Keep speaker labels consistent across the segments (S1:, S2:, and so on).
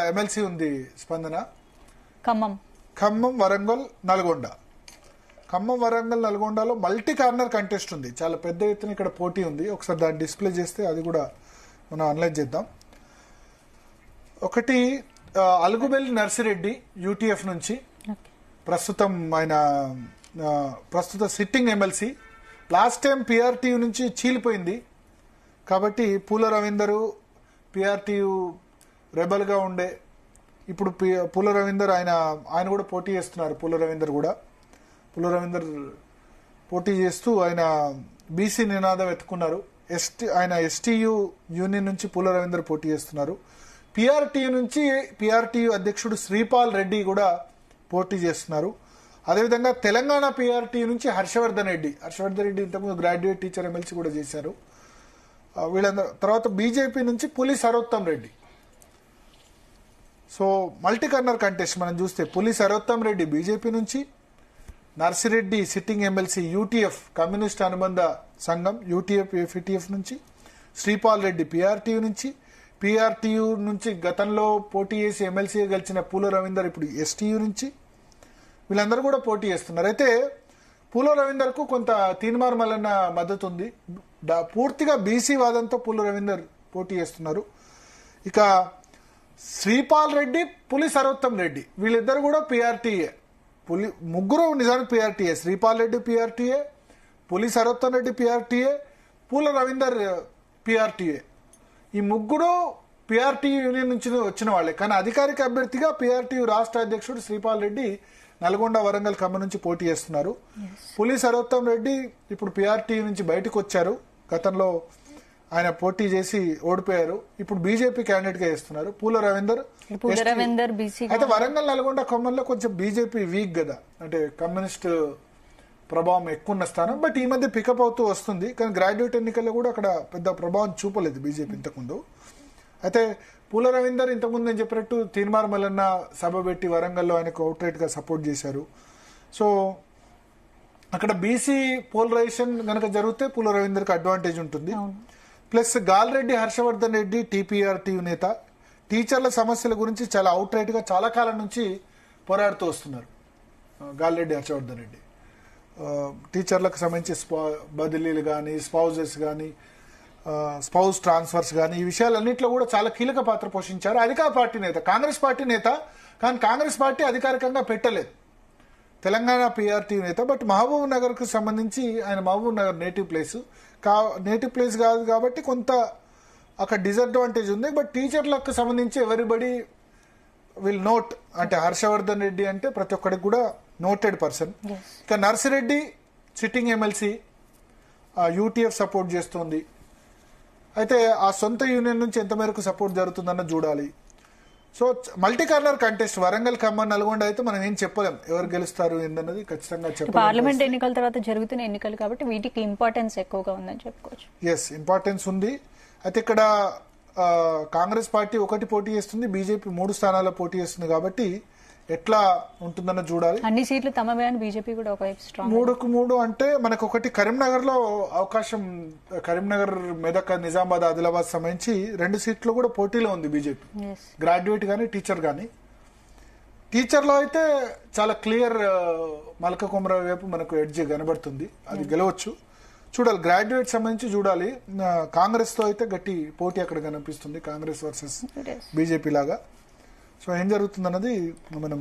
S1: MLC ఉంది స్పందన.
S2: ఖమ్మం,
S1: వరంగల్, నల్గొండ. ఖమ్మం, వరంగల్, నల్గొండలో మల్టీ కార్నర్ కంటెస్ట్ ఉంది. చాలా పెద్ద ఎత్తున ఇక్కడ పోటీ ఉంది. ఒకసారి దాన్ని డిస్ప్లే చేస్తే అది కూడా మనం అనలైజ్ చేద్దాం. ఒకటి అలుగుబెల్లి నర్సిరెడ్డి యూటీఎఫ్ నుంచి, ప్రస్తుతం ఆయన ప్రస్తుత sitting MLC. Last time PRTU నుంచి చీలిపోయింది కాబట్టి పూల రవీందరు పిఆర్టీయూ రెబల్గా ఉండే, ఇప్పుడు పూల రవీందర్ ఆయన కూడా పోటీ చేస్తున్నారు. పూల రవీందర్ పోటీ చేస్తూ ఆయన బీసీ నినాదం ఎత్తుకున్నారు. ఆయన ఎస్టీయూ యూనియన్ నుంచి పూల రవీందర్ పోటీ చేస్తున్నారు. పిఆర్టీయూ అధ్యక్షుడు శ్రీపాల్ రెడ్డి కూడా పోటీ చేస్తున్నారు. అదేవిధంగా తెలంగాణ పిఆర్టీ నుంచి హర్షవర్ధన్ రెడ్డి ఇంతకుముందు గ్రాడ్యుయేట్ టీచర్ ఎమ్మెల్సీ కూడా చేశారు. వీళ్ళందరూ. తర్వాత బీజేపీ నుంచి పులి Sarottam Reddy. So multi corner contest మనం చూస్తే పులి సరోత్తం రెడ్డి బీజేపీ నుంచి, Narsireddy sitting MLC UTF communist అనుబంధ సంఘం యూటీఎఫ్ నుంచి, శ్రీపాల్ రెడ్డి పిఆర్టీయూ నుంచి గతంలో పోటీ చేసి ఎమ్మెల్సీగా గెలిచిన పూల రవీందర్ ఇప్పుడు ఎస్టీయూ నుంచి, వీళ్ళందరూ కూడా పోటీ చేస్తున్నారు. అయితే పూల రవీందర్కు కొంత తీన్మార్ మల్లన్న మద్దతు ఉంది. పూర్తిగా బీసీ వాదంతో పూల రవీందర్ పోటీ చేస్తున్నారు. ఇక శ్రీపాల్ రెడ్డి, పులి సరోత్తం రెడ్డి వీళ్ళిద్దరు కూడా పిఆర్టీఏ. ముగ్గురు నిజానికి పిఆర్టీఏ. శ్రీపాల్ రెడ్డి పిఆర్టీఏ, పులి సరోత్తం రెడ్డి పిఆర్టీఏ, పూల రవీందర్ పిఆర్టీఏ. ఈ ముగ్గురు పిఆర్టీయూ యూనియన్ నుంచి వచ్చిన వాళ్ళే. కానీ అధికారిక అభ్యర్థిగా పిఆర్టీయూ రాష్ట్ర అధ్యక్షుడు శ్రీపాల్ రెడ్డి నల్గొండ, వరంగల్, ఖమ్మం నుంచి పోటీ చేస్తున్నారు. పులి సరోత్తం రెడ్డి ఇప్పుడు పిఆర్టీయూ నుంచి బయటకు వచ్చారు. గతంలో ఆయన పోటీ చేసి ఓడిపోయారు. ఇప్పుడు బీజేపీ క్యాండిడేట్ గా చేస్తున్నారు. పూల రవీందర్ అయితే వరంగల్, నల్గొండ, ఖమ్మంలో కొంచెం బీజేపీ వీక్ కదా, అంటే కమ్యూనిస్ట్ ప్రభావం ఎక్కువ ఉన్న స్థానం. బట్ ఈ మధ్య పికప్ అవుతూ వస్తుంది. కానీ గ్రాడ్యుయేట్ ఎన్నికల్లో కూడా అక్కడ పెద్ద ప్రభావం చూపలేదు బీజేపీ ఇంతకుముందు. అయితే పూల రవీందర్ ఇంతకుముందు నేను చెప్పినట్టు తీన్మార్ మల్లన్న సభ పెట్టి వరంగల్లో ఆయనకు అవుట్రైట్ గా సపోర్ట్ చేశారు. సో అక్కడ బీసీ పోలరైజేషన్ కనుక జరిగితే పూల రవీందర్కి అడ్వాంటేజ్ ఉంటుంది. ప్లస్ గాల్రెడ్డి హర్షవర్ధన్ రెడ్డి టీపీఆర్టీయూ నేత, టీచర్ల సమస్యల గురించి చాలా అవుట్రైట్ గా చాలా కాలం నుంచి పోరాడుతూ వస్తున్నారు. గాల్రెడ్డి హర్షవర్ధన్ రెడ్డి టీచర్లకు సంబంధించి బదిలీలు కానీ, స్పౌజెస్ కానీ, స్పౌజ్ ట్రాన్స్ఫర్స్ కానీ ఈ విషయాలన్నింటిలో కూడా చాలా కీలక పాత్ర పోషించారు. అధికార పార్టీ నేత, కాంగ్రెస్ పార్టీ నేత. కానీ కాంగ్రెస్ పార్టీ అధికారికంగా పెట్టలేదు. తెలంగాణ పిఆర్టీయూ నేత. బట్ మహబూబ్ నగర్ కు సంబంధించి ఆయన మహబూబ్ నగర్ నేటివ్ ప్లేస్ కాదు కాబట్టి కొంత అక్కడ డిసడ్వాంటేజ్ ఉంది. బట్ టీచర్లకు సంబంధించి ఎవరిబడి విల్ నోట్, అంటే హర్షవర్ధన్ రెడ్డి అంటే ప్రతి ఒక్కడికి కూడా నోటెడ్ పర్సన్. ఇక Narsireddy sitting MLC UTF support చేస్తోంది. అయితే ఆ సొంత యూనియన్ నుంచి ఎంత మేరకు సపోర్ట్ జరుగుతుందన్న చూడాలి. So multi corner contest Warangal, Khammam, Nalgonda అయితే మనం ఏం చెప్పలేం ఎవరు గెలుస్తారు ఏందన్నది ఖచ్చితంగా చెప్పలేం.
S2: పార్లమెంట్ ఎన్నికల తర్వాత జరుగుతున్న ఎన్నికలు కాబట్టి వీటికి ఇంపార్టెన్స్ ఎక్కువగా ఉందని చెప్పుకోవచ్చు.
S1: ఎస్, ఇంపార్టెన్స్ ఉంది. అయితే ఇక్కడ కాంగ్రెస్ పార్టీ ఒకటి పోటీ చేస్తుంది, బీజేపీ 3 స్థానాల్లో పోటీ చేస్తుంది. కాబట్టి ఎట్లా ఉంటుందన్న చూడాలి.
S2: అన్ని సీట్లు తమవే అని బీజేపీ కూడా ఒకవైపు స్ట్రాంగ్.
S1: 3-3 అంటే మనకు ఒకటి కరీంనగర్ లో అవకాశం, కరీంనగర్, మెదక్, నిజామాబాద్, ఆదిలాబాద్ సంబంధించి 2 సీట్లు కూడా పోటీలో ఉంది బీజేపీ. గ్రాడ్యుయేట్ గానీ టీచర్ గానీ. టీచర్ లో అయితే చాలా క్లియర్ మల్క కుమర వైపు మనకు ఎడ్జ్ కనబడుతుంది, అది గెలవచ్చు. చూడాలి. గ్రాడ్యుయేట్ సంబంధించి చూడాలి. కాంగ్రెస్ తో అయితే గట్టి పోటీ అక్కడ కనిపిస్తుంది, కాంగ్రెస్ వర్సెస్ బీజేపీ లాగా. సో ఏం జరుగుతుంది అన్నది మనం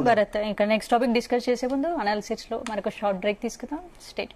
S2: భరత్. ఇంకా నెక్స్ట్ టాపిక్ డిస్కస్ చేసే ముందు అనాలిసిస్ లో మనకు షార్ట్ బ్రేక్ తీసుకుందాం. స్టేట్